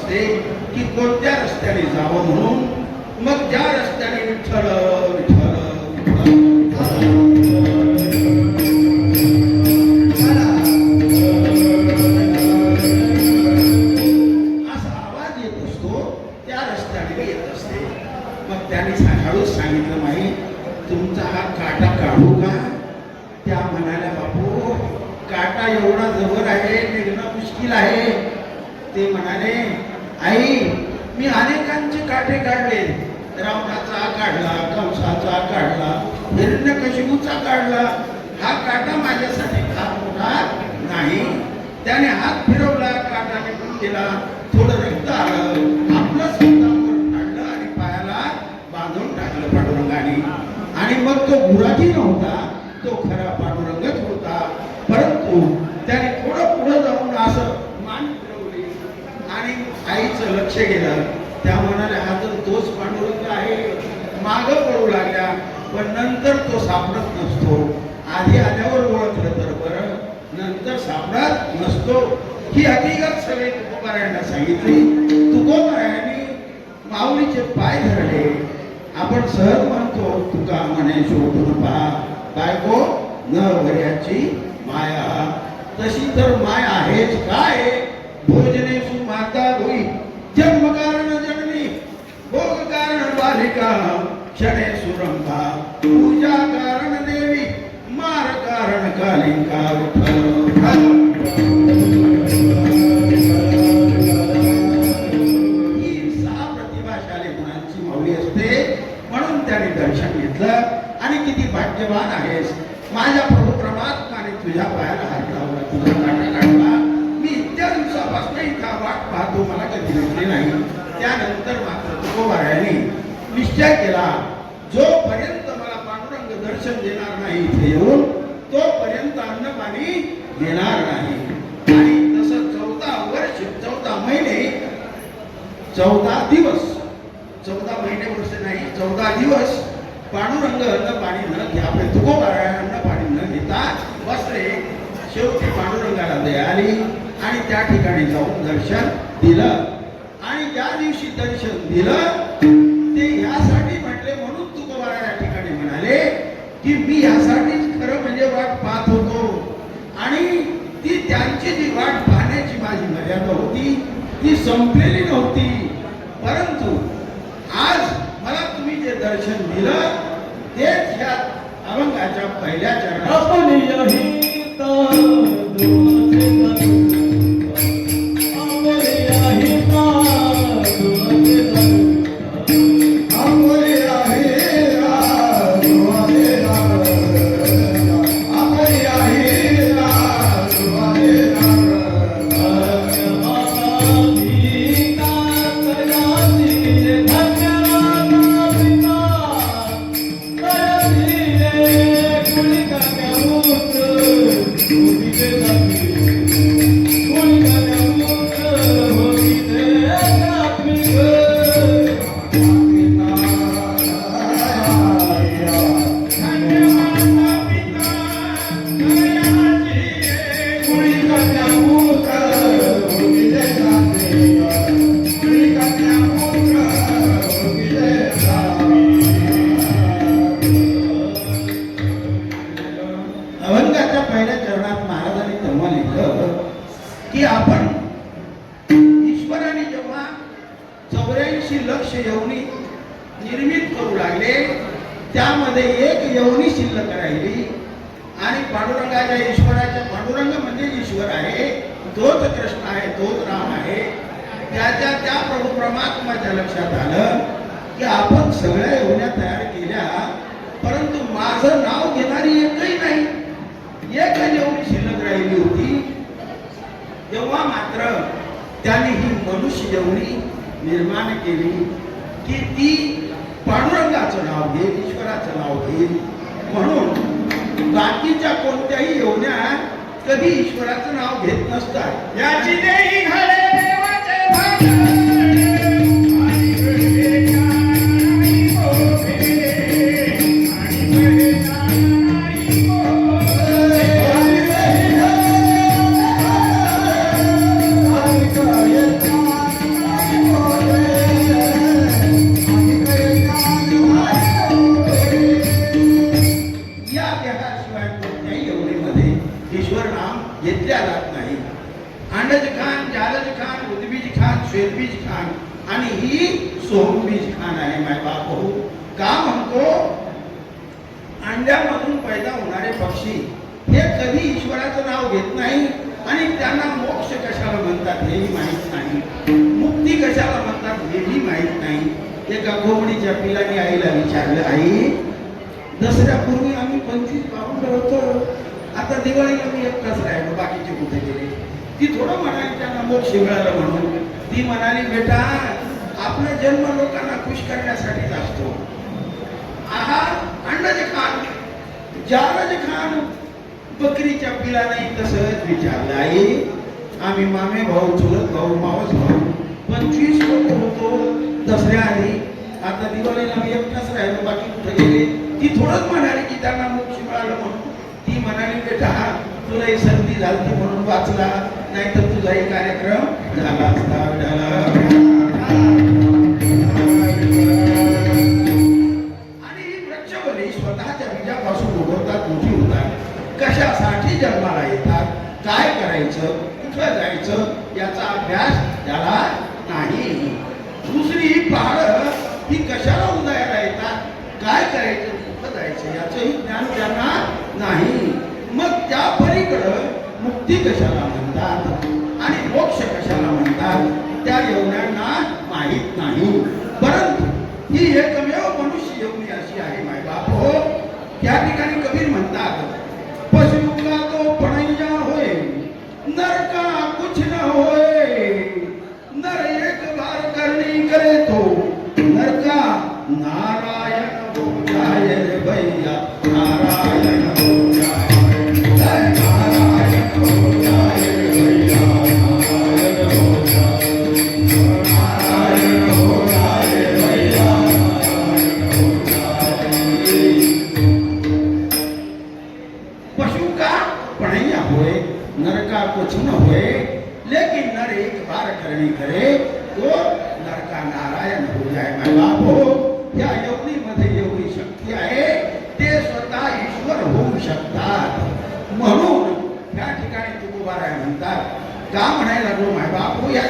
असते की कोणत्या रस्त्याने जावं म्हणून. मग ज्या रस्त्याने विठ्ठल विठ्ठल असा आवाज येत असतो त्या रस्त्याने येत असते. मग त्याने हळूच सांगितलं, माई तुमचा हा काटा काढू का? त्या म्हणाल्या, बापू काटा एवढा जवळ आहे, निघणं मुश्किल आहे. ते म्हणाले, आई मी अनेकांचे काटे काढले, रावणाचा काढला, कंसाचा काढला, हिरण्यकशिपूचा काढला, हा काटा माझ्यासाठी फार मोठा नाही. त्याने हात फिरवला, काटा निघून गेला, थोडं रक्त आलं, आपलं स्वतःवर काढलं आणि पायाला बांधून टाकलं पांडुरंगाने. आणि मग तो गुराजी नव्हता, तो खरा पांडुरंगच होता. परंतु त्याने थोडं पुढे जाऊन असं मान फिरवली आणि आईचं लक्ष गेलं. त्या म्हणाल्या, हा तर तोच पांडुरंग आहे. माग पडू लागल्या, पण नंतर तो सापडत नसतो. आधी आल्यावर ओळखलं तर बरं, नंतर सापडत नसतो. ही हकीकत सगळे तुकोबारायांना सांगितली. तुकोबारायांनी माऊलीचे पाय धरले. आपण सहज म्हणतो, तुका म्हणे शोधून पहा बायको न भर्याची माया. तशी तर माया आहेच काय. भोजने सुमाता होई, जन्म कारण जननी, भोग कारण बालिका, क्षणे सुरंभा, पूजा कारण देवी, मार कारण कालिका. ही 6 प्रतिभाशाली गुणांची माऊली असते. म्हणून त्याने दर्शन घेतलं. आणि किती भाग्यवान आहेस, माझ्या प्रभू परमात्माने तुझ्या पायाला हात लावला, तुझा काटा काढला. मी इतक्या दिवसापासून इथं वाट पाहतो, मला कधी भेटले नाही. त्यानंतर मात्र तुकोबारायांनी निश्चय केला, जोपर्यंत मला पांडुरंग दर्शन देणार नाही इथे येऊन, तोपर्यंत अन्न पाणी देणार नाही. आणि तसं 14 वर्ष 14 महिने 14 दिवस, 14 महिने वर्ष नाही, 14 दिवस पांडुरंग अन्न पाणी न घ्या. आपले तुकोबाराया अन्न पाणी न घेता बसले. शेवटी पांडुरंगाला दया आली आणि त्या ठिकाणी जाऊन दर्शन दिलं. आणि ज्या दिवशी दर्शन दिलं ते यासाठी म्हटले, म्हणून तुकोबाराया या ठिकाणी म्हणाले की मी यासाठीच खरं म्हणजे वाट पाहत होतो. आणि ती त्यांची जी वाट पाहण्याची माझी मर्यादा होती ती संपलेली नव्हती. परंतु आज मला तुम्ही जे दर्शन दिलं तेच ह्या अभंगाच्या पहिल्या चरणात की आपण ईश्वराने जेव्हा 84 लक्ष योनी निर्मित करू लागले, त्यामध्ये एक योनी शिल्लक राहिली. आणि पांडुरंगाच्या ईश्वराच्या, पांडुरंग म्हणजे ईश्वर आहे, तोच कृष्ण आहे, तोच राम आहे. त्याच्या त्या प्रभू परमात्माच्या लक्षात आलं की आपण सगळ्या योन्या तयार केल्या, परंतु माझं नाव घेणारी एकही नाही. एक योनी शिल्लक राहिली होती. तेव्हा मात्र त्यांनी ही मनुष्य योनी निर्माण केली की ती पांडुरंगाचं नाव घेईल, ईश्वराचं नाव घेईल. म्हणून बाकीच्या कोणत्याही योन्या कधी ईश्वराचं नाव घेत नसतात. याची देही घडे देवाचे भाग्य. खान, जालज खान, उद्बीज खान, श्वेतबीज खान आणि ही सोमबीज खान आहे माय बाप हो. का म्हणतो अंड्यामधून पैदा होणारे पक्षी हे कधी ईश्वराचं नाव घेत नाही आणि त्यांना मोक्ष कशाला म्हणतात हेही माहीत नाही, मुक्ती कशाला म्हणतात हेही माहीत नाही. एका कोंबडीच्या पिलाने आईला विचारलं, आई दसऱ्यापूर्वी आम्ही 25 पाऊंड होतो, आता दिवाळीला मी एकटाच राहिलो, बाकीचे कुठे गेले? ती थोडं म्हणाली त्यांना मोक्ष मिळाला म्हणून. ती म्हणाली, बेटा आपला जन्म लोकांना खुश करण्यासाठीच असतो. आहा अंडाचे खान, जालज खान बकरीच्या पिलाने तसंच विचारलं, आई आम्ही मामे भाऊ, चुलत भाऊ, मावस भाऊ 25 लोक होतो दसऱ्या आधी, आता दिवाळीला मी एकटाच राहिलो, बाकी कुठे गेले? ती थोडंच म्हणाली की त्यांना मोक्ष मिळालं म्हणून. ती म्हणाली, बेटा तुलाही सर्दी झाली म्हणून वाचला, नाहीतर तुझाही कार्यक्रम झाला असता. आणि ही वृक्षवल्ली स्वतःच्या बीजापासून उगवतात, मोठी होतात. कशासाठी जन्माला येतात, काय करायचं, कुठं जायचं याचा अभ्यास त्याला नाही. दुसरी पहाड ही कशाला उदयाला येतात, काय करायचं, कुठं जायचं याचंही ज्ञान त्यांना नाही. मग त्या पलीकडं मुक्ती कशाला म्हणतात आणि मोक्ष कशाला म्हणतात त्या एवढ्यांना माहीत नाही. परंतु ही एकमेव मनुष्य एवढी अशी आहे माय बाप हो. त्या ठिकाणी कबीर म्हणतात, पशु का तो पणैया होय, नर का कुछ न होय, नर एक बार करनी करे तो नर का नारायण हो जाए रे भैया, नारायण हो जाए, नारायण हो जाए रे भैया, नारायण हो जाए, नारायण हो जाए रे भैया, नारायण हो जाए. पशु का पढ़ैया होए, नर का कुछ न होए, लेकिन नर एक बार करनी करे तो नर का नारायण हो जाए. माय बाप हो, या योनीमध्ये एवढी शक्ती आहे, ते स्वतः ईश्वर होऊ शकतात. म्हणून त्या ठिकाणी तुकोबाराय म्हणतात, का म्हणायला लागलो माय बाप हो, या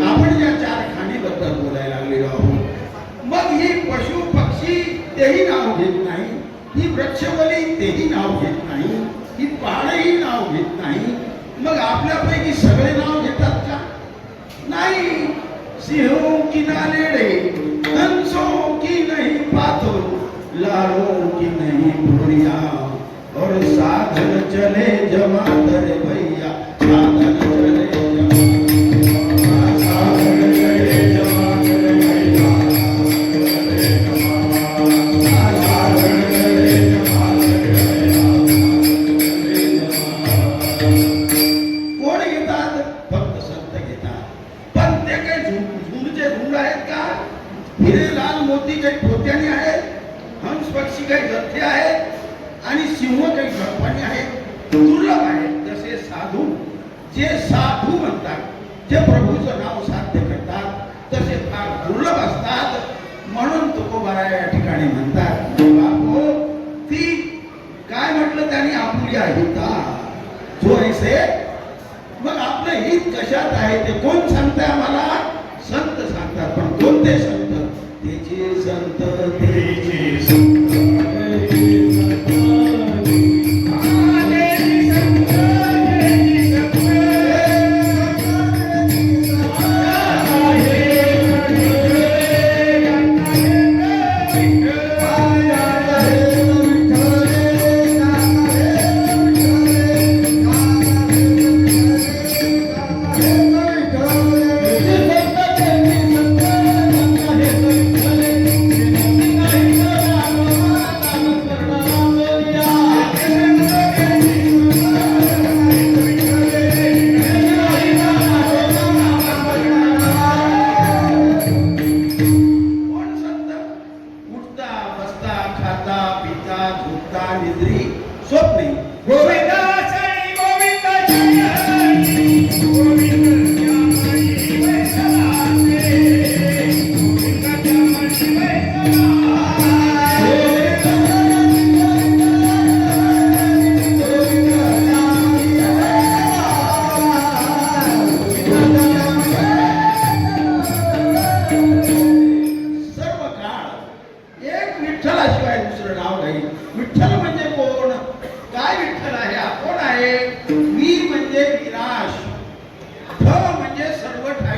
आपण ज्या 4 खाणीबद्दल बोलायला लागलेलो आहोत. मग ही पशु पक्षी तेही नाव घेत नाही, ही वृक्षवली तेही नाव घेत नाही, ही पहाडही नाव घेत नाही. मग आपल्यापैकी सगळे नाव घेतात का? नाही. सिंहों की नालेड़े, हंसों की नहीं पाथो, लालों की नहीं बुढ़िया, और साधन चले जमात रे भैया, साधन चले जमात, साधन चले जमात रे भैया, साधन चले जमात रे भैया. कोण घेतात? फक्त संत घेतात. पण ते काही झुंडचे झुंड आहेत का? हिरे लाल मोती काही पोत्याने आहेत, हंस पक्षी काही जथ्थे आहेत आणि सिंह काही झडपाने आहेत, दुर्लभ आहेत. जसे साधू, जे साधू म्हणतात, जे प्रभूचं नाव साध्य करतात, तसे फार दुर्लभ असतात. म्हणून तुकोबाराय या ठिकाणी म्हणतात, बापो ती काय म्हटलं त्यांनी, आपली अहिता जो ऐसे. मग आपलं हित कशात आहे ते कोण सांगताय आम्हाला? संत सांगतात. पण कोणते संत? तेचे संत, तेचे संत,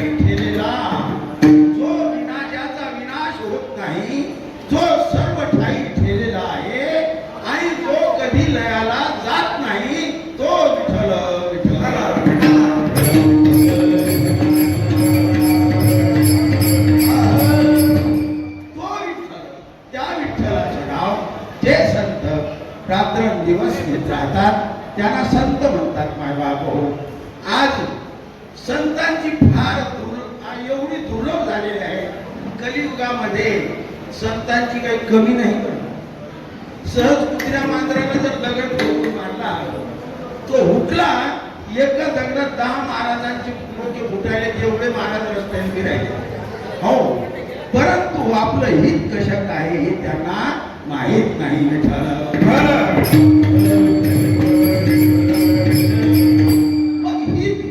ठाई ठेलेला, जो विनाशाचा विनाश होत नाही, जो सर्व ठाई ठेलेला आहे आणि जो कधी लयाला जात नाही, तो विठ्ठल विठ्ठल. तो विठ्ठल, त्या विठ्ठलाचे नाव जे संत रात्रंदिवस घेत राहतात त्यांना संत म्हणतात. माय बाबू, आज संतांची फार एवढी दुर्लभ झालेली आहे. कलियुगामध्ये संतांची काही कमी नाही. पण सहज कुत्र्या मांजराला जर दगड ठोकून मारला, तो हुकला, एका दगडात 10 महाराजांचे डोके फुटायले, एवढे महाराज रस्त्याने फिरायले. हो, परंतु आपलं हित कशात आहे हे त्यांना माहित नाही.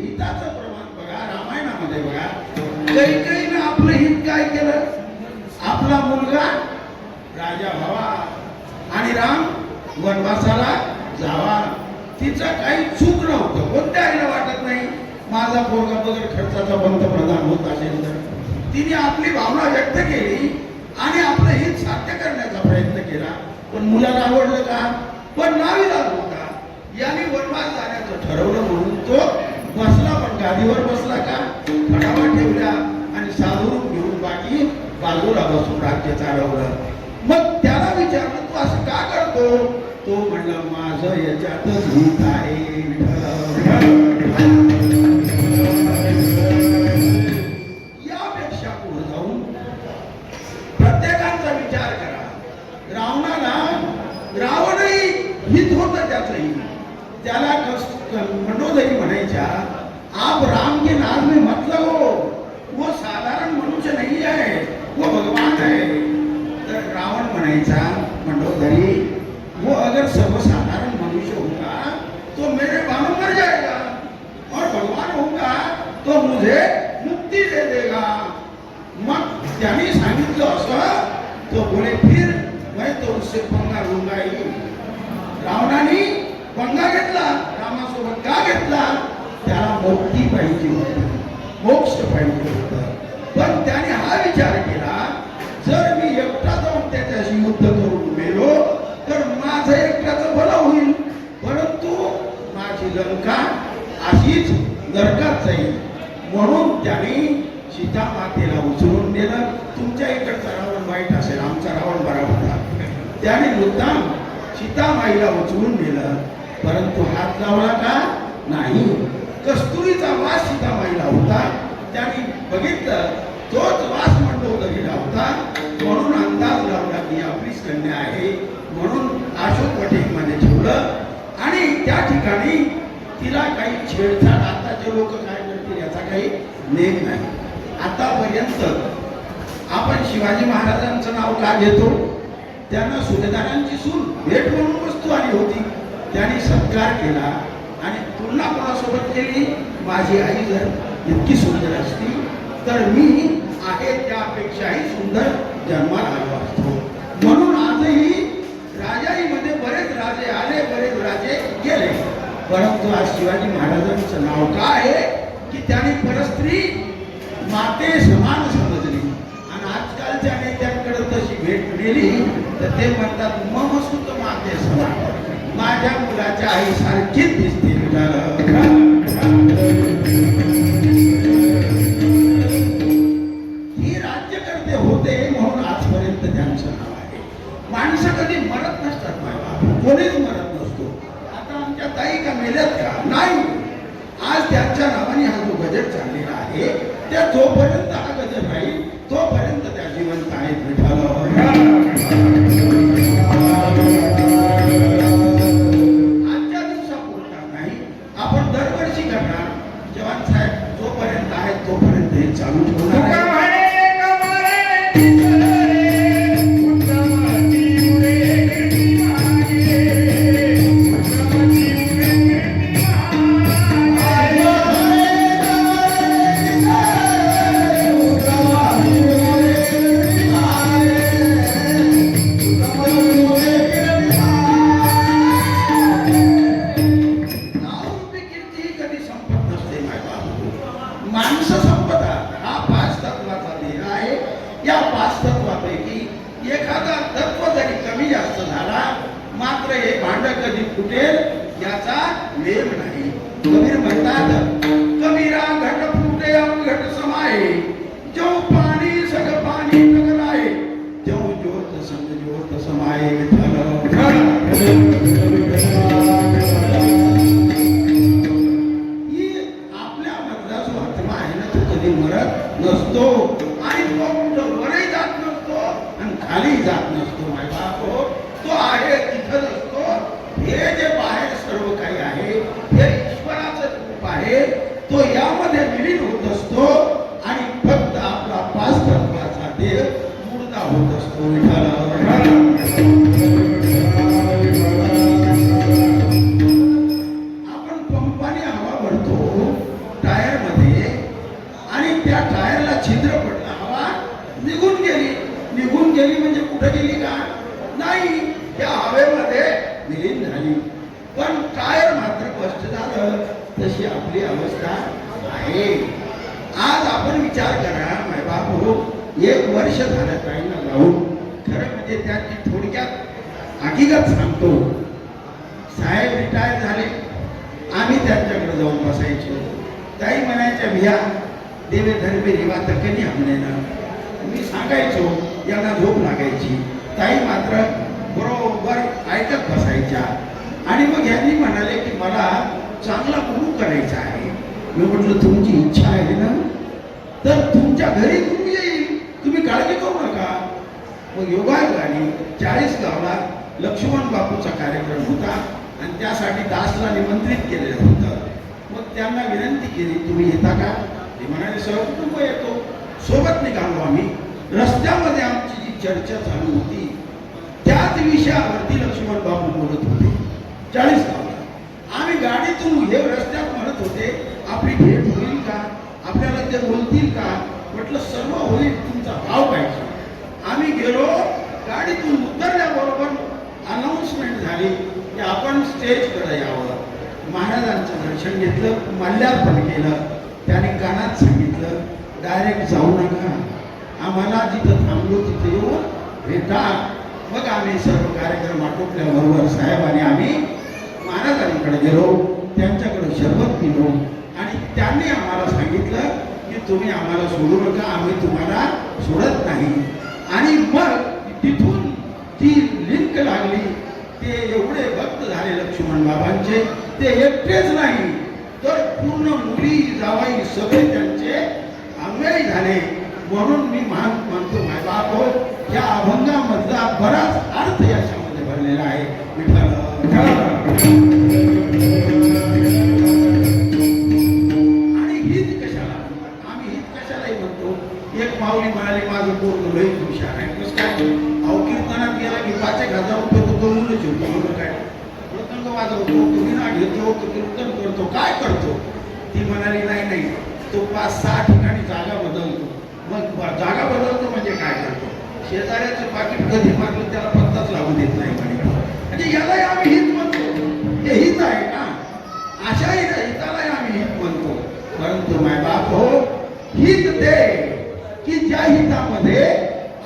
हिताचं प्रमाण बघा, रामायणामध्ये बघा, कैकेयीने आपलं हित काय केलं? आपला मुलगा राजा व्हावा आणि राम वनवासाला जावा. तिचं काही चूक नव्हतं. कोणत्या आईला वाटत नाही माझा पोरगा बगैर खर्चाचा पंतप्रधान होत असेल तर? तिने आपली भावना व्यक्त केली आणि आपलं हित साध्य करण्याचा प्रयत्न केला. पण मुलाला आवडलं का? पण नाविलाज होता. याने वनवास जाण्याचं ठरवलं म्हणून तो बसला. पण गादीवर बसला का? खडावा ठेवल्या आणि साधून घेऊन बाकी बाजूला बसून राज्य चालवलं. मग त्याला विचारलं, तू असं का करतो? तो म्हणला, माझं याच्यातच हित आहे. यापेक्षा पुढे जाऊन प्रत्येकाचा विचार करा. रावणाला, रावणही हित होतं त्याचंही. त्याला मंडोदरी म्हणायच्या, आप राम के नाम में मतलब हो, वो साधारण मनुष्य नहीं है, वो भगवान है. तर रावण म्हणायचा मंडोदरी, वो अगर सर्वसाधारण मनुष्य होगा तो मेरे बानों मर जाएगा, और भगवान होगा तो मुझे मुक्ति दे देगा. मग त्यांनी सांगितलं असं, तो बोले फिर मैं तो उससे पंगा लूंगा ही. रावणाने पंगा घेतला रामासोबत. का घेतला? त्याला मुक्ती पाहिजे होती, मोक्ष पाहिजे होतं. पण त्याने हा विचार केला, जर मी एकटा जाऊन त्याच्याशी युद्ध करून मेलो तर माझं एकट्याचं भलं होईल, परंतु माझी लंका अशीच नरकात जाईल. म्हणून त्याने सीता मातेला उचलून नेलं. तुमच्या इकडचा रावण वाईट असेल, आमचा रावण बरा होता. त्याने मुद्दाम सीतामाईला उचलून नेलं, परंतु हात लावला का? नाही. कस्तुरीचा वास सीतामाईला होता. त्याने बघितलं, तोच वास मंडोदरीला होता. म्हणून अंदाज लावला की आपलीच कन्या आहे. म्हणून अशोक वाटिकेमध्ये ठेवलं आणि त्या ठिकाणी तिला काही छेडछाड. आताचे लोक काय करतील याचा काही नेम नाही. आतापर्यंत आपण शिवाजी महाराजांचं नाव का घेतो? त्यांना सुभेदारांची सून भेट म्हणून वस्तू आली होती. त्यांनी सत्कार केला आणि तुलना कोणासोबत केली? माझी आई जर इतकी सुंदर असती तर मी आहे त्यापेक्षाही सुंदर जन्माला आलो असतो. म्हणून आजही राजाईमध्ये बरेच राजे आले, बरेच राजे गेले, परंतु आज शिवाजी महाराजांचं नाव काय आहे की त्यांनी परस्त्री माते समान समजली. आणि आजकालच्या नेत्यांकडे तशी भेट नेली तर ते म्हणतात, मम सुत माते समान, माझ्या मुलाच्या आई सारखीच दिसते. ही राज्यकर्ते होते म्हणून आजपर्यंत त्यांचं नाव आहे. माणसं कधी मरत नसतात. कोणीच मरत नसतो. आता आमच्या ताई का मेल्यात का? नाही. आज त्यांच्या नावाने हा जो गजर चाललेला आहे, त्या जोपर्यंत हा गजर राहील तोपर्यंत त्या जिवंत आहेत. आजच्या दिवसापुरता नाही, आपण दरवर्षी करणार. जवान साहेब जोपर्यंत आहेत तोपर्यंत हे चालू ठेवणार आहे. माणसं संपदा या पाच तत्वापैकी एखादा तत्व जरी कमी जास्त झाला मात्र हे भांड कधी फुटेल याचा नेम नाही. कबीर म्हणतात कबीरा घट फुटे घट समाये जो पाणी सग पाणी टकराये जो ज्योत संग ज्योत समाये. आपल्या मधला जो आत्मा आहे ना तो कधी मरत नसतो आणि तो कुठं वरही जात नसतो आणि खाली जात नसतो. माय बाप तो आहे तिथंच असतो. हे जे बाहेर सर्व काही आहे हे ईश्वराचं रूप आहे. तो यामध्ये विलीन होत असतो आणि फक्त आपला पाच तत्वाचा देह मुर्दा होत असतो. आपण पंपाने हवा भरतो टायर मध्ये आणि त्या टायरला छिद्र पडला हवा निघून गेली म्हणजे कुठे गेली का नाही त्या हवेमध्ये विलीन झाली. पण टायर मात्र स्पष्ट झालं. तशी आपली अवस्था आहे. आज आपण विचार करा माय बापू 1 वर्ष झालं ताईंना लावून. खरं म्हणजे त्याची थोडक्यात हकीकत सांगतो. साहेब रिटायर झाले. आम्ही त्यांच्याकडे जाऊन बसायचो. ताई म्हणायच्या भिया देवे धर्मे रिवा तकनी हमने ना. मी सांगायचो यांना झोप लागायची. ताई मात्र बरोबर ऐकत बसायच्या. आणि मग यांनी म्हणाले की मला चांगला गुरु करायचा आहे. मी म्हटलं तुमची इच्छा आहे ना तर तुमच्या घरी गुरु येईल, तुम्ही काळजी करू नका. मग योगायोगाने 40 गावला लक्ष्मण बापूचा कार्यक्रम होता आणि त्यासाठी दासला निमंत्रित केलेलं होतं. मग त्यांना विनंती केली तुम्ही येता का. ते म्हणाले सहकुटुंब येतो. सोबत निघालो आम्ही. रस्त्यामध्ये आमची जी चर्चा चालू होती त्याच विषयावरती लक्ष्मण बाबू बोलत होते. 40 गावला आम्ही गाडीतून हे रस्त्यात म्हणत होते आपली भेट होईल का, आपल्याला ते बोलतील का. म्हटलं सर्व होईल, तुमचा भाव पाहिजे. आम्ही गेलो. गाडीतून उतरल्याबरोबर अनाउन्समेंट झाली की आपण स्टेजकडे यावं. महाराजांचं दर्शन घेतलं, माल्यार्पण केलं. त्याने कानात सांगितलं डायरेक्ट जाऊ नका, आम्हाला जिथं थांबलो तिथे येऊन भेटा. मग आम्ही सर्व कार्यक्रम आटोपल्याबरोबर साहेब आणि आम्ही महाराजांकडे गेलो. त्यांच्याकडे शरबत पिलो आणि त्यांनी आम्हाला सांगितलं की तुम्ही आम्हाला सोडू नका, आम्ही तुम्हाला सोडत नाही. आणि मग तिथून ती लिंक लागली. ते एवढे भक्त झाले लक्ष्मण बाबांचे. ते एकटेच नाही तर पूर्ण मुली जावाई सगळे त्यांचे अन्वयी झाले. म्हणून मी मानतो माय बाप या अभंगामधला बराच अर्थ याच्यामध्ये भरलेला आहे. आणि हित कशाला आम्ही हित कशालाही म्हणतो. एक माऊली म्हणाली माझं पोरग लई हुशार आहे. कसं काय अहो कीर्तनात गेला की 5,000 रुपये तो करूनच होतो. काय प्रसंग वाजवतो, विणा घेतो, कीर्तन करतो, काय करतो. ती म्हणाली नाही तो 5-6 ठिकाणी जागा बदलतो. मग जागा बदलतो म्हणजे काय करतो, शेजाऱ्याचं पाकिट कधी मारलं त्याला पत्ताच लागू देत नाही. म्हणजे यालाही आम्ही हित म्हणतो. हे हित आहे ना, अशाही हितालाही आम्ही हित म्हणतो. परंतु माय बाप हो हित ते की ज्या हितामध्ये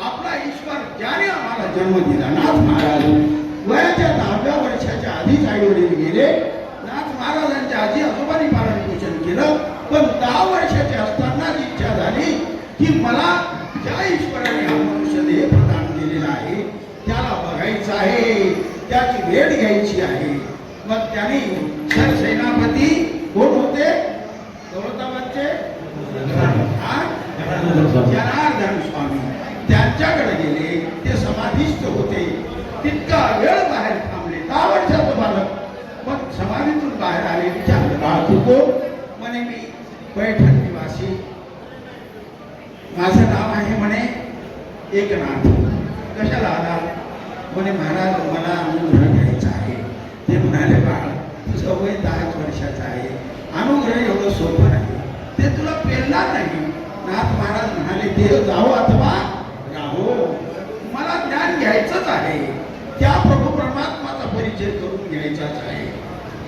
आपला ईश्वर ज्याने आम्हाला जन्म दिला. नाथ महाराज वयाच्या 10व्या वर्षाच्या आधीच आई वडील गेले. नाथ महाराजांच्या आजी आजोबांनी पालन पोषण केलं. पण 10 वर्षाचे असताना इच्छा झाली की मला ज्या ईश्वराने हा मनुष्य देह प्रदान केलेला आहे त्याला बघायचं आहे, त्याची भेट घ्यायची आहे. मग त्यांनी सरसेनापती कोण होते दौलताबादचे जनार्दन स्वामी त्यांच्याकडे गेले. ते समाधीस्थ होते. तितका वेळ बाहेर थांबले. 10 वर्षाचं बालक. मग समाधीतून बाहेर आले. विचारलं बाळ तू कोण. म्हणे मी पैठण निवासी, माझं नाव आहे म्हणे एकनाथ. कशाला आला म्हणे महाराज मला अनुग्रह घ्यायचा आहे. ते म्हणाले बाळ तुझं वय 10 वर्षाचं आहे, अनुग्रह एवढं सोपं नाही, ते तुला पेलणार नाही. नाथ महाराज म्हणाले देव जाओ अथवा राहो, मला ज्ञान घ्यायचंच आहे, त्या प्रभू परमात्माचा परिचय करून घ्यायचाच आहे.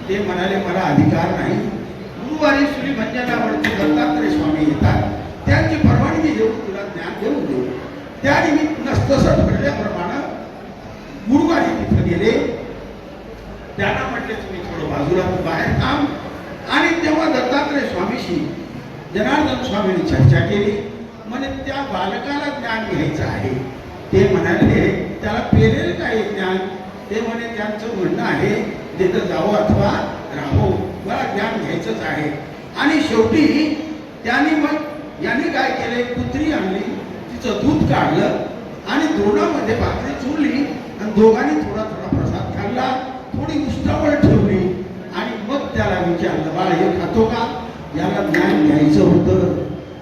ते म्हणाले मला अधिकार नाही. गुरुवारी श्री भंजनावरती दत्तात्रय स्वामी येतात, त्यांची परवानगी देऊन तुला ज्ञान देऊन देऊ. त्या निमित्त नसतसं ठरल्याप्रमाणे गुरुवारी तिथं गेले. त्यांना म्हटले तुम्ही थोडं बाजूला बाहेर थांब. आणि तेव्हा दत्तात्रय स्वामीशी जनार्दन स्वामींनी चर्चा केली. म्हणे त्या बालकाला ज्ञान घ्यायचं आहे. ते म्हणाले त्याला पेरेल काय ज्ञान? ते म्हणे त्यांचं म्हणणं आहे तिथं जावं अथवा राहो, मला ज्ञान घ्यायचंच आहे. आणि शेवटी त्यांनी मग यांनी काय केले, कुत्री आणली, तिचं दूध काढलं आणि दोघांमध्ये भाकरी चुरली आणि दोघांनी थोडा थोडा प्रसाद खाल्ला, थोडी उष्टावळ ठेवली आणि मग त्याला विचारलं, बाळ हे खातो का? याला ज्ञान घ्यायचं होतं,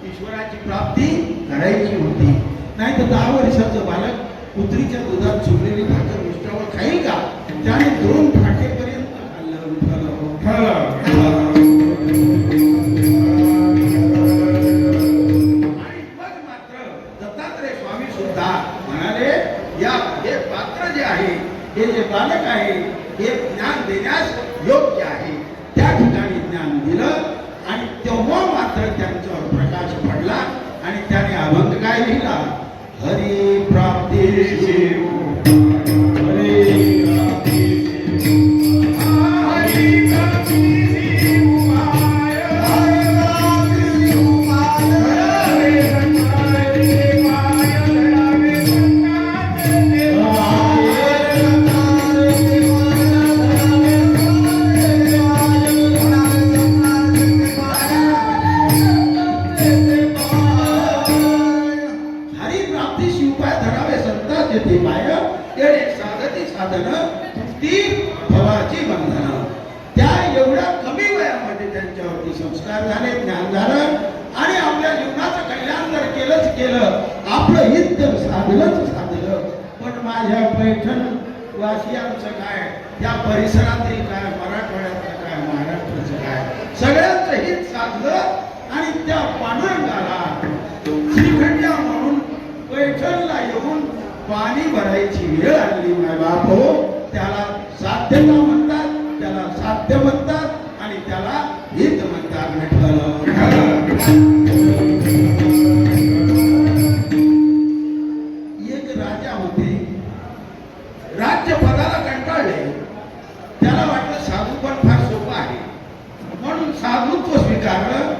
ईश्वराची प्राप्ती करायची होती. नाही तर 10 वर्षाचं बालक कुत्रीच्या दुधात चुरलेली भाकर उष्टावळ खाईल का? त्याने 2 फाटेपर्यंत खाल्लं. आणि मग मात्र दत्तात्रय स्वामी सुद्धा म्हणाले हे पात्र जे आहे, हे जे बालक आहे, हे ज्ञान देण्यास योग्य आहे. त्या ठिकाणी ज्ञान दिलं आणि तेव्हा मात्र त्यांच्यावर प्रकाश पडला आणि त्याने अभंग काय लिहिला, हरी प्राप्ती आपलं हित साधलंच साधलं. पण माझ्या पैठण वासियांचं काय, त्या परिसरातील काय, मराठवाड्याचं काय, महाराष्ट्राचं काय, सगळ्यांचं हित साधलं आणि त्या पांडुरंगाला श्रीखंड्या म्हणून पैठणला येऊन पाणी भरायची वेळ आली. माय बाप हो, त्याला साध्यता म्हणतात, त्याला साध्य म्हणतात आणि त्याला हित म्हणतात. राज्यपदाला कंटाळले, त्याला वाटलं साधू पण फार सोपं आहे म्हणून साधुत्व स्वीकारलं.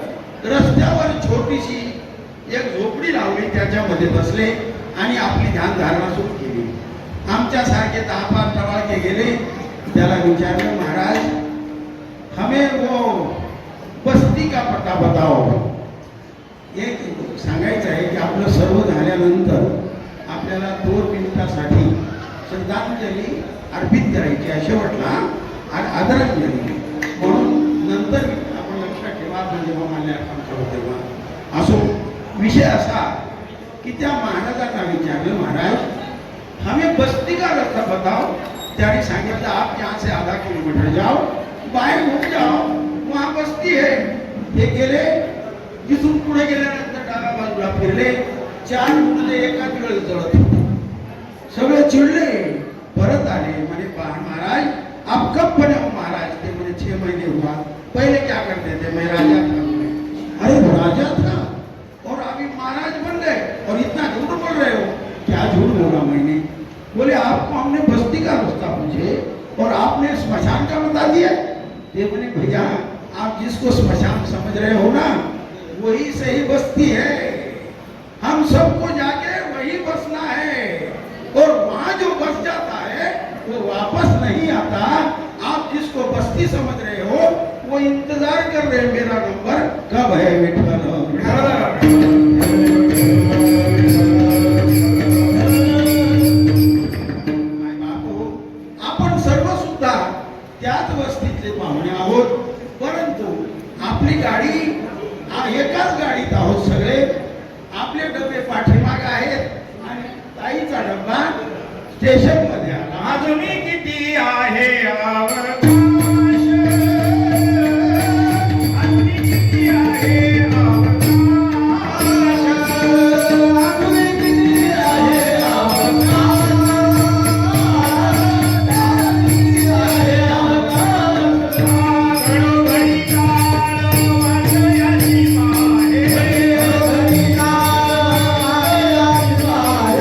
रस्त्यावर छोटीशी एक झोपडी लावली, त्याच्यामध्ये बसले आणि आपली ध्यानधारणा सुरू केली. आमच्यासारखे 10-5 टवाळके गेले, त्याला विचारलं, महाराज हमें वो बस्ती का पत्ता बताओ. एक सांगायचं आहे की आपलं सर्व झाल्यानंतर आपल्याला 2 मिनिटासाठी श्रद्धांजली अर्पित करायची आहे, शेवटला आदरांजली म्हणून. नंतर आपण लक्षात ठेवा, जेव्हा माल्यार्पण करू तेव्हा असो. विषय असा की त्या महाराजांना विचारलं, महाराज हमें बस्ती का रास्ता बताओ. त्याने सांगितलं, आप यहाँ से आधा किलोमीटर जाओ, बाहेर घूम जाओ, वहाँ बस्ती है. हे गेले, तिथून पुढे गेल्यानंतर डाव्या बाजूला फिरले, 4 मुले एकाच वेळेस जळत होते. सगळे चिडले, परत आले, म्हणे महाराज आप कब बने हो महाराज? ते म्हणे 6 महीने हुआ. पहले क्या करते थे? मैं राजा था. अरे राजा था और अभी महाराज बन गए और इतना झूठ बोल रहे हो? क्या झूठ बोला मैंने? बोले आपको हमने बस्ती का रास्ता पूछे और आपने स्मशान का बता दिया. ते बोले भैया आप जिसको स्मशान समझ रहे हो ना, वही सही बस्ती है. हम सबको जाके वही बसना है और वहां जो बस जाता है वो वापस नहीं आता. आप जिसको बस्ती समझ रहे हो वो इंतजार कर रहे हैं, मेरा नंबर कब है विठ्ठल. आपण सर्व सुद्धा त्याच वस्तीतले पाहुणे आहोत, परंतु आपली गाडी एकाच गाडीत आहोत सगळे. आपले डबे पाठीमागे आहेत आणि ताईचा डब्बा स्टेशन मध्ये आला. अजूनही किती आहे अवकाश, अजूनही किती आहे अवकाश, अजूनही किती आहे अवकाश, किती आहे अवकाश. घडोघडी काळ वाजयाची माहे, घडोघडी काळ वाजयाची माहे.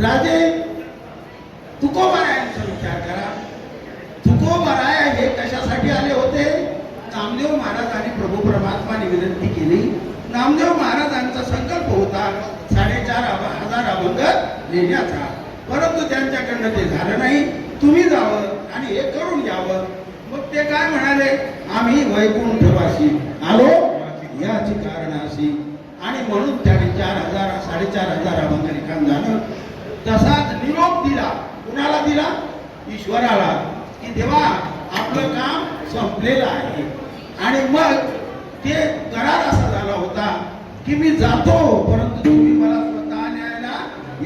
राजे तुकोबारायांचा विचार करा. तुकोबाराय हे कशासाठी आले होते? नामदेव महाराजांनी प्रभू परमात्माने विनंती केली. नामदेव महाराजांचा संकल्प होता 4,500 अभंग लिहिण्याचा, परंतु त्यांच्याकडनं ते झालं नाही. तुम्ही जावं आणि हे करून घ्यावं. मग ते काय म्हणाले? आम्ही वैकुंठवासी आलो याची कारणाशी. आणि म्हणून त्याने 4,000-4,500 अभंग लिखाण झालं. तसाच निरोप दिला. कुणाला दिला? ईश्वराला, की देवा आपलं काम संपलेलं आहे. आणि मग ते करार असा झाला होता की मी जातो, परंतु तुम्ही मला स्वतः न्यायला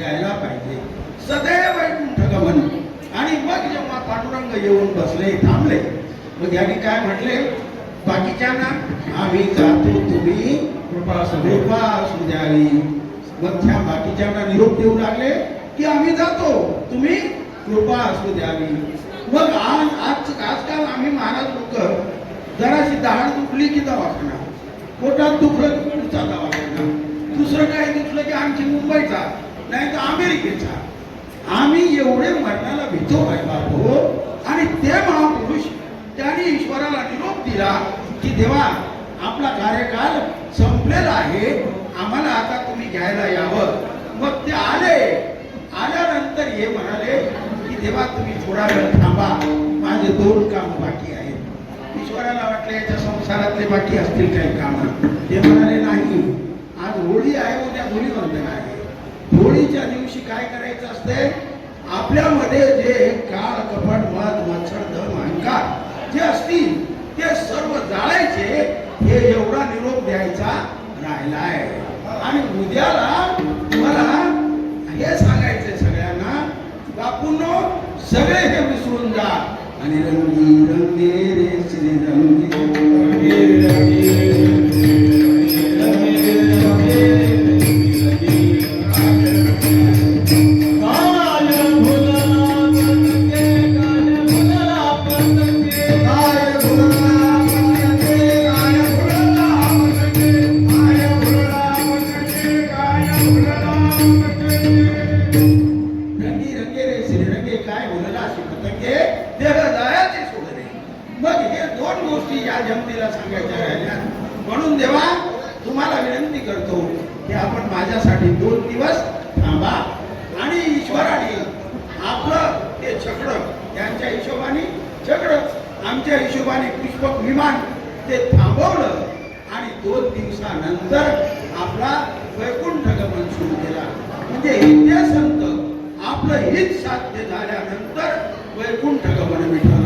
यायला पाहिजे. सदैव वैकुंठ गमन. आणि मग जेव्हा पांडुरंग येऊन बसले, थांबले, मग यांनी काय म्हटले बाकीच्यांना? आम्ही जातो, तुम्ही कृपा असू द्यावी. मग त्या बाकीच्यांना निरोप देऊ लागले की आम्ही जातो, तुम्ही कृपा असू द्यावी. मग आजकाल आम्ही महाराज लोक जराशी दहाड दुखली की दवाखाना, पोटात दुखलं की पुढचा दवाखाना, दुसरं काही दुखलं की आमची मुंबईचा नाही तर अमेरिकेचा. आम्ही एवढे मरणाला भीतो आहे बाबू. आणि ते महापुरुष त्यांनी ईश्वराला निरोप दिला की देवा आपला कार्यकाल संपलेला आहे, आम्हाला आता तुम्ही घ्यायला यावं. मग ते आले. आल्यानंतर हे म्हणाले की देवा तुम्ही थोडा वेळ थांबा, माझे 2 काम बाकी आहेत. ईश्वराला वाटले याच्या संसारातले बाकी असतील काही काम. ते म्हणाले नाही, आज होळी आहे, उद्या धुलीवंदन आहे. होळीच्या दिवशी काय करायचं असते? आपल्यामध्ये जे काळ कपट मद मत्सर धर्म अहंकार जे असतील ते सर्व जाळायचे. हे एवढा निरोप द्यायचा राहिलाय. आणि उद्याला मला हे सांगायचंय सगळ्यांना, बापूंनो सगळे हे विसरून जा आणि रंगी रंगे रे श्री रंगी रंगे सांगायच्या राहिल्या. म्हणून देवा तुम्हाला विनंती करतो की आपण माझ्यासाठी 2 दिवस थांबा. आणि ईश्वराने आपलं ते चक्र त्यांच्या हिशोबाने चक्र आमच्या हिशोबाने पुष्पक विमान ते थांबवलं. आणि 2 दिवसानंतर आपला वैकुंठ गमन सुरू केला. म्हणजे हे संत आपलं हित साध्य झाल्यानंतर वैकुंठ गमन विठ्ठल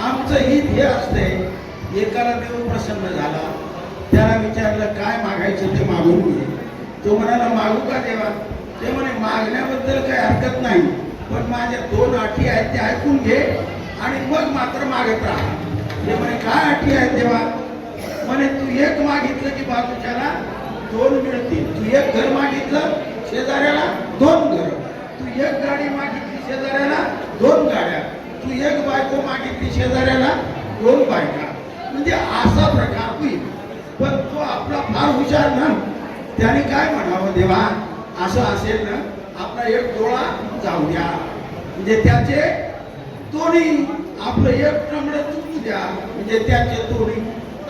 आमचं हित हे असते. एकाला देव प्रसन्न झाला, त्याला विचारलं काय मागायचं ते मागून घे. तो म्हणाला मागू का देवा? ते म्हणे मागण्याबद्दल काही हरकत नाही, पण माझ्या 2 अटी आहेत ते ऐकून घे आणि मग मात्र मागत राहा. ते म्हणे काय अटी आहेत देवा? म्हणे तू 1 मागितलं की बाजूच्याला 2 मिळतील. तू 1 घर मागितलं शेजाऱ्याला 2 घर. तू 1 गाडी मागितली शेजाऱ्याला 2 गाड्या. तू 1 बायको मागितली शेजाऱ्याला 2 बायका. म्हणजे असा प्रकार होईल. पण तो आपला फार हुशार ना, त्याने काय म्हणावं देवा असं असेल ना आपला 1 डोळा जाऊ द्या, म्हणजे त्याचे दोन्ही. आपलं 1 टंगडं तुटू द्या, म्हणजे त्याचे दोन्ही.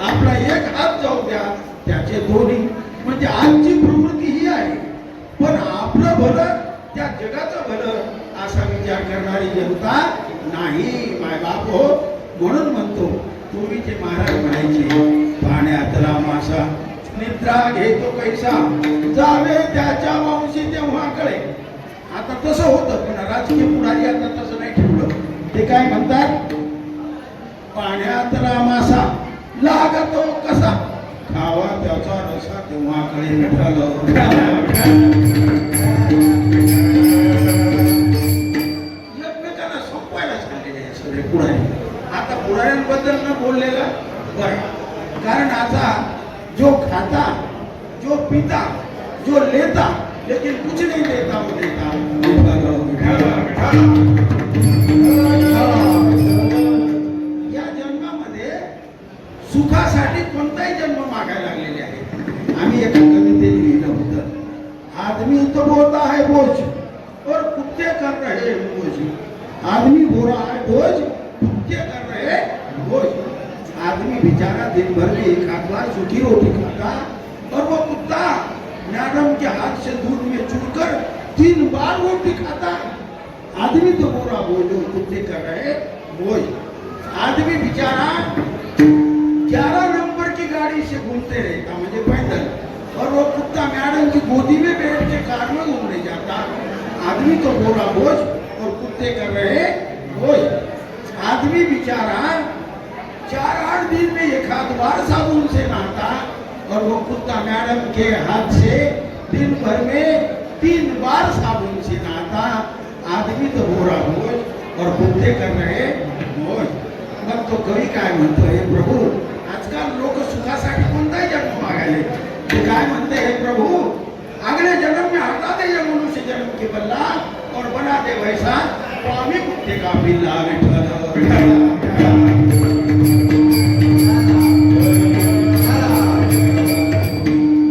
आपला 1 हात जाऊ द्या, त्याचे दोन्ही. म्हणजे आजची प्रवृत्ती ही आहे. पण आपलं भलं त्या जगाचं भलं असा विचार करणारी जनता नाही मायबाप हो. म्हणून म्हणतो पूर्वीचे महाराज म्हणायचे पाण्यातला मासा निद्रा घेतो कैसा जावे त्याच्या वंशी तेव्हा कळे. आता तसं होतं, पण राजकीय पुढारी आता तसं नाही ठेवलं. ते काय म्हणतात? पाण्यातला मासा लागतो कसा खावा त्याचा रसा तेव्हा कळे विठ्ठल. एकमेकांना संपवायला चाललेले आहे सगळे पुढारी. आता पुढाऱ्यांबद्दल न बोललेलं बरं, कारण आता जो खाता जो पिता जो लेता लेकिन कुछ नहीं देता वो देता. या जन्मामध्ये सुख सुखासाठी कोणताही जन्म मागायला लागलेले आहेत. आम्ही एका कवितेत लिहिलं होतं, आदमी तो बोलता है बोझ और कुत्ते कर रहे बोझ. आदमी बोला है बोझ, कुत्ते कर रहे बोझ. आदमी बेचारा दिन भर में एक आध बार सूखी रोटी खाता और वो कुत्ता मैडम के हाथ से दूध में चुनकर 3 बार रोटी खाता. आदमी तो बोरा बोझ और कुत्ते कर रहे बोझ. आदमी बेचारा 11 नंबर की गाड़ी से घूमते रहता, मुझे पैदल, और वो कुत्ता मैडम की गोदी में बैठ के कार में घूमने जाता. आदमी तो बोरा बोझ और कुत्ते कर रहे बोझ. आदमी बेचारा 4-8 दिन में एक आध बार साबुन से नहाता और वो कुत्ता मैडम के हाथ से दिन भर में 3 बार साबुन से नहाता. आदमी तो बोरा बोझ और कुत्ते कर रहे बोझ. मग तो कवी काय म्हणतो, हे प्रभू, आजकाल लोक सुखासाठी कोणताही जन्म मागायले. ते काय म्हणते, हे प्रभू, अगले जन्म में हटा दे ये मनुष्य जन्म के बल्ला और बना दे वैसा स्वामी कुत्ते का बिल्ला.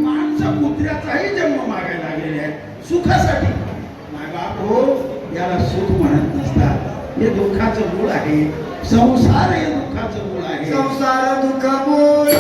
माणसं कुत्र्याचाही जन्म मागायला लागलेले आहेत सुखासाठी. माय बाप हो, याला सुख म्हणत नसतात. हे दुःखाचं मूळ आहे. संसार हे दुःखाचं मूळ आहे. संसार दुःख मूळ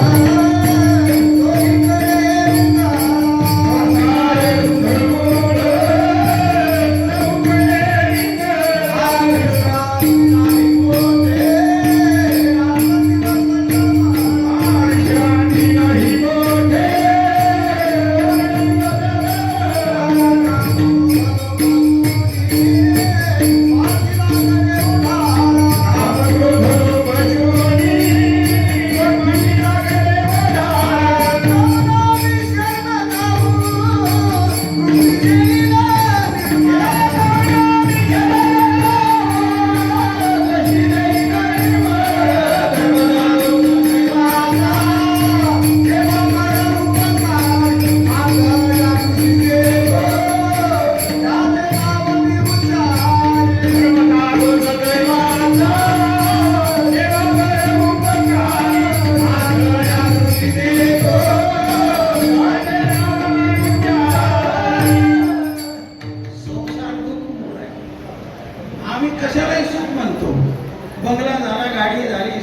बंगला झाला, गाडी झाली,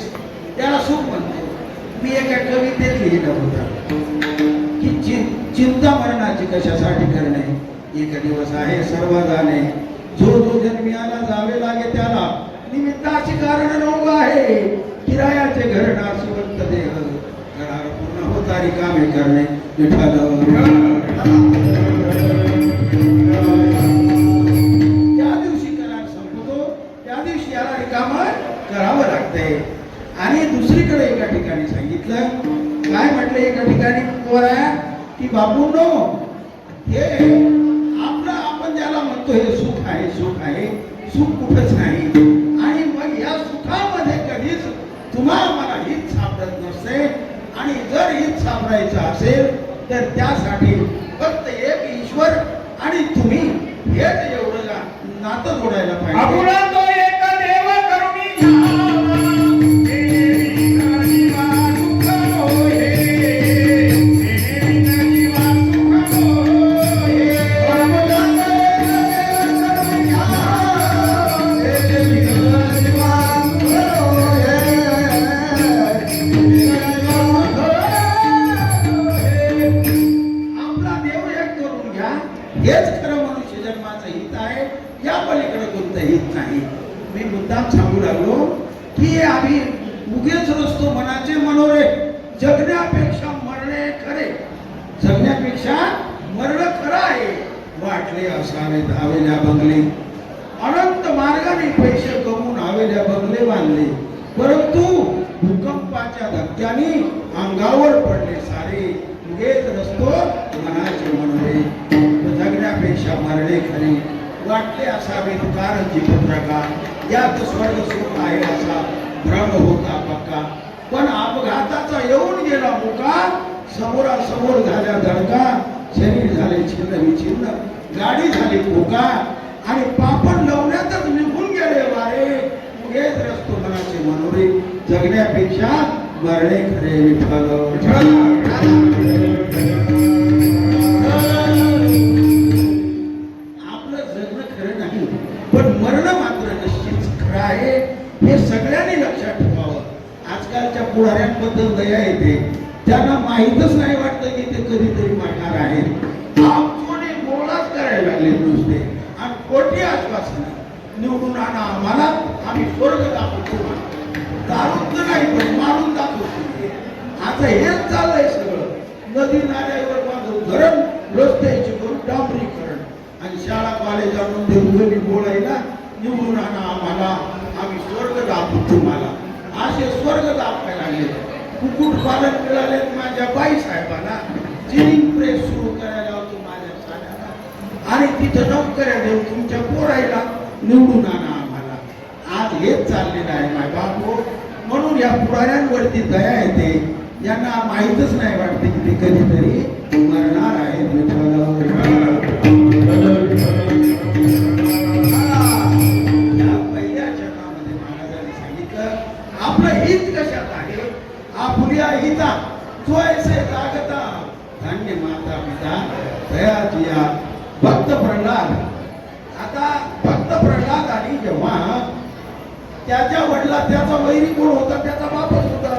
त्याला सुख म्हणतो. मी एका कवितेत लिहिलं होतं की चिंता मरणाची कशासाठी करणे, एक दिवस आहे सर्व जाणे, जो जो जन्मी आला जावे लागे त्याला, निमित्ताची कारण नऊ आहे, किरायाचे घर नाशिवंत देह, घरावर पूर्ण होता रिकामे करणे विठ्ठल. त्या दिवशी करार संपतो, त्या दिवशी याला रिकाम करावं लागतंय. आणि दुसरीकडे एका ठिकाणी सांगितलं, काय म्हटलं एका ठिकाणी, पोरा की बापूंनो, हे आपलं आपण ज्याला म्हणतो हे सुख आहे, सुख आहे, सुख कुठंच नाही. आणि मग या सुखामध्ये कधीच तुम्हाला मला हित सापडत नसते. आणि जर हित सापडायचं असेल तर त्यासाठी फक्त एक ईश्वर आणि तुम्ही हेच एवढं नातं जोडायला पाहिजे. आपुला तो एक देव करुणी हेच खरं मनुष्य जन्माचं हित आहे. या पलीकडे कोणतं हित नाही. मी मुद्दाम सांगू लागलो की आम्ही उगेच रचतो मनाचे मनोरे, जगण्यापेक्षा मरणे खरे, जगण्यापेक्षा मरण खरं आहे. वाटले असावे धावेल्या बंगले, अनंत मार्गाने पैसे कमवून हवेल्या बंगले बांधले, परंतु भूकंपाच्या धक्क्याने अंगावर पडले सारे. उगेच रचतो मनाचे मनोरे, जगण्यापेक्षा मरणे खरे, वाटले असावे कारंजी पत्रका, यात स्वर्ग सुख आहे असा भ्रम होता पक्का. पण अपघाताचा येऊन गेला मुका, समोरासमोर झाल्या धडका, शरीर झाले छिन्न विछिन्न, गाडी झाली पोका, आणि पापण लावण्यातच निघून गेले वारे. उगेच रचतो मनाचे मनोरे, जगण्यापेक्षा मरणे खरे विठ्ठल आपलं जगणं खरं नाही पण मरण मात्र निश्चित खरं आहे हे सगळ्यांनी लक्षात ठेवावं. आजकालच्या पुढाऱ्यांबद्दल दया येते, त्यांना माहीतच नाही वाटतं की ते कधीतरी मरणार आहेत. आपले बोलाच करायला लागले नुसते आणि कोटी आश्वासनं निवडून आणा आम्हाला, आम्ही स्वर्ग दाखवतो. दारूच नाही पण मारून दाखवतो. आता हेच चाललंय सगळं. नदी नाल्यावर बांधून धरण, रस्त्याचे करून डांबरीकरण आणि शाळा कॉलेजामध्ये मुली बोलायला निवडून आणा आम्हाला, आम्ही स्वर्ग दाखवू तुम्हाला. असे स्वर्ग दाखवायला लागले. कुक्कुट पालन मिळाले माझ्या बाई साहेबांना, जिनिंग प्रेस सुरू करायला होतो माझ्या साड्याला आणि तिथं नोकऱ्या देऊ तुमच्या पोरायला निवडून आणा आम्हाला. आज हेच चाललेलं आहे माय बापू. म्हणून या पुढाऱ्यांवरती दया येते, यांना माहीतच नाही वाटते की ते कधीतरी मरणार आहे. पहिल्या चरणामध्ये महाराजांनी सांगितलं आपलं हित कशात आहे, आपल्या हिता जो ऐसे जागता धन्य माता पिता दयाजिया. भक्त प्रल्हाद, आता भक्त प्रल्हादानी जेव्हा त्याच्या वडिला त्याचा वैरी कोण होता, त्याचा बापच होता,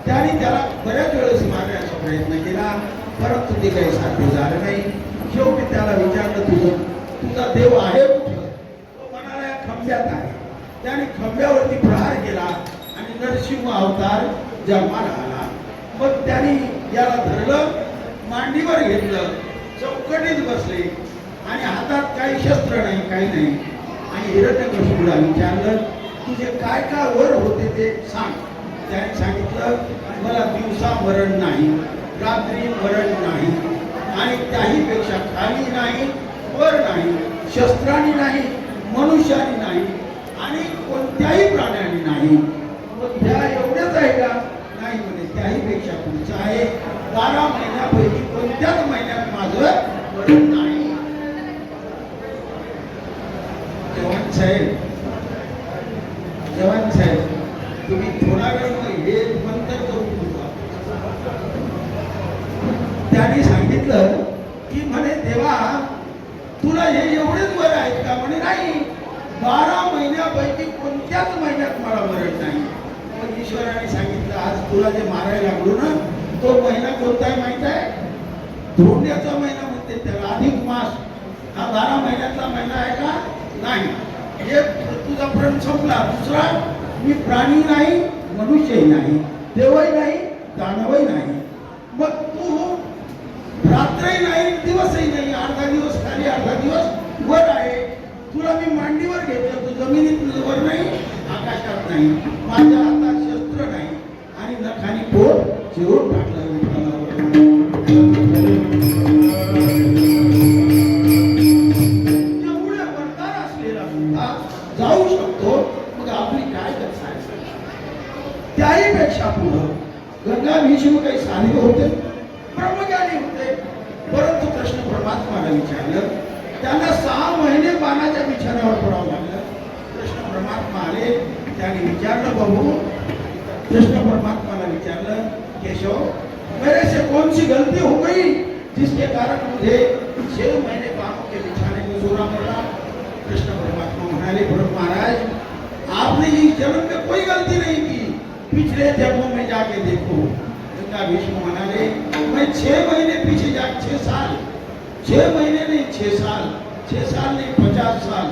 त्याने त्याला बऱ्याच वेळेस मारण्याचा प्रयत्न केला परंतु ते काही साध्य झालं नाही. शेवटी त्याला विचारलं तुझा देव आहे कुठं? तो म्हणाला खंब्यात आहे. त्याने खंब्यावरती प्रहार केला आणि नरसिंह अवतार जन्माला आला. मग त्याने याला धरलं, मांडीवर घेतलं, चौकटीत बसले आणि हातात काही शस्त्र नाही काही नाही. आणि हिरण्यकशिपूला विचारलं तुझे काय काय वर होते ते सांग. त्याने सांगितलं मला दिवसा मरण नाही, रात्री मरण नाही आणि त्याहीपेक्षा खाली नाही वर नाही, शस्त्राने नाही, मनुष्याने नाही आणि कोणत्याही प्राण्याने नाही. मग ह्या एवढ्याच आहे का? नाही म्हणे, त्याहीपेक्षा पुढचं आहे. 12 महिन्यापैकी कोणत्याच महिन्यात माझं मरण नाही. जवान साहेब तुम्ही थोडा वेळ हे मंतर करून त्याने सांगितलं की म्हणे देवा तुला हे एवढेच वर आहेत का? म्हणे नाही, 12 महिन्यापैकी कोणत्याच महिन्यात मला मरण नाही. पण ईश्वराने सांगितलं आज तुला जे मारायला लागलो ना तो महिना कोणता आहे माहित आहे? धोंड्याचा महिना म्हणते त्याला, अधिक मास. हा 12 महिन्याचा महिना आहे का? नाही. एक तुझा प्रण संपला. दुसरा मी प्राणी नाही, मनुष्यही नाही, देवही नाही, दानवही नाही. मग तू रात्रही नाही दिवसही नाही, अर्धा दिवस खाली अर्धा दिवस वर आहे. तुला मी मांडीवर घेतलं, तू जमिनीत वर नाही, आकाशात नाही. माझ्या हातात शस्त्र नाही आणि नखानी पोट चिरून टाकलं. एवढ्या वरदान असलेला सुद्धा जाऊ शकतो. मग आपली काय गरज आहे? त्याहीपेक्षा पुढं गंगा भीष्म काही साधे होते, ब्रह्मज्ञानी होते. परंतु कृष्ण परमात्माला विचारलं, त्यांना 6 महिने बाणाच्या बिछाण्यावर पडावं लागलं. कृष्ण परमात्मा आले, त्याने विचारलं बाबू, कृष्ण परमात्माला विचारलं केशव मेरे से कौन सी गलती हो गई जिसके कारण मुझे 6 महीने बाणों के बिछाने में सोना पड़ा? कृष्ण परमात्मा म्हणाले प्रभु महाराज आपने इस जन्म में कोई गलती नहीं की, पिछले जन्मों में जाके देखो. गंगा भीष्म म्हणाले मैं 6 महीने पीछे जा 6 साल, 6 महीने नहीं 6 साल, 6 साल नहीं 50 साल